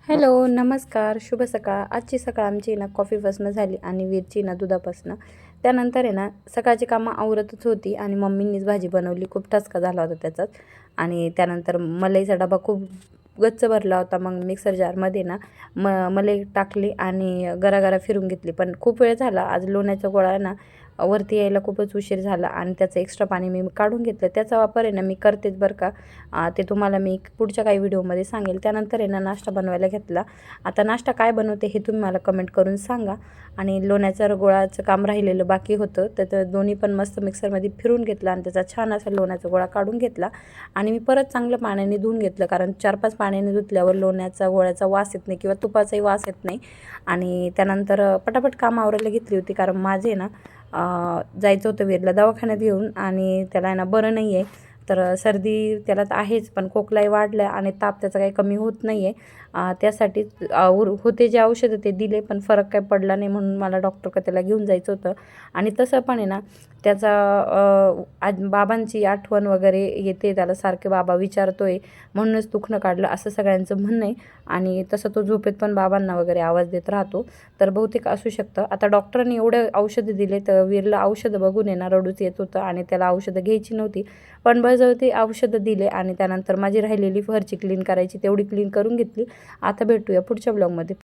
Hello, नमस्कार, शुभ सकाळ. आजची सकाळ आमची ना कॉफीपासून झाली आणि वीरची ना दुधापासून. त्यानंतर आहे ना सकाळची कामं आवरतच होती आणि मम्मींनीच भाजी बनवली. खूप ठसका झाला होता त्याचाच. आणि त्यानंतर मलईचा डबा खूप गच्च भरला होता. मग मिक्सर जारमध्ये ना मलाई टाकली आणि गरागरा फिरून घेतली. पण खूप वेळ झाला. आज लोण्याचा गोळा आहे ना वरती यायला खूपच उशीर झाला आणि त्याचं एक्स्ट्रा पाणी मी काढून घेतलं. त्याचा वापर आहे ना मी करतेच बरं का. ते तुम्हाला मी पुढच्या काही व्हिडिओमध्ये सांगेल. त्यानंतर आहे ना नाश्ता बनवायला घेतला. आता नाश्ता काय बनवते हे तुम्ही मला कमेंट करून सांगा. आणि लोण्याच्या गोळाचं काम राहिलेलं बाकी होतं, तर ते दोन्ही पण मस्त मिक्सरमध्ये फिरून घेतलं आणि त्याचा छान असा लोण्याचा गोळा काढून घेतला. आणि मी परत चांगलं पाण्याने धुवून घेतलं, कारण 4-5 पाण्याने धुतल्यावर लोण्याचा गोळ्याचा वास येत नाही किंवा तुपाचाही वास येत नाही. आणि त्यानंतर पटापट काम आवरायला घेतली होती, कारण माझे ना जायचं होतं वीरला दवाखान्यात घेऊन आणि त्याला आहे ना बरं नाही आहे. तर सर्दी त्याला तर आहेच, पण खोकलाही वाढला आणि ताप त्याचा काही कमी होत नाही आहे. त्यासाठी होते जे औषधं ते दिले, पण फरक काही पडला नाही, म्हणून मला डॉक्टरकडे त्याला घेऊन जायचं होतं. आणि तसं पण आहे ना त्याचा आज बाबांची आठवण वगैरे येते त्याला, सारखे बाबा विचारतोय म्हणूनच दुखणं काढलं असं सगळ्यांचं म्हणणं आहे. आणि तसं तो झोपेत पण बाबांना वगैरे आवाज देत राहतो, तर बहुतेक असू शकतं. आता डॉक्टरांनी एवढे औषधं दिले, तर वीरला औषधं बघून आहे ना रडूच येत होतं आणि त्याला औषधं घ्यायची नव्हती. पण बळजबरी औषधं दिले आणि त्यानंतर माझी राहिलेली फरची क्लीन करायची तेवढी क्लीन करून घेतली. आता भेटूया पुढच्या ब्लॉगमध्ये.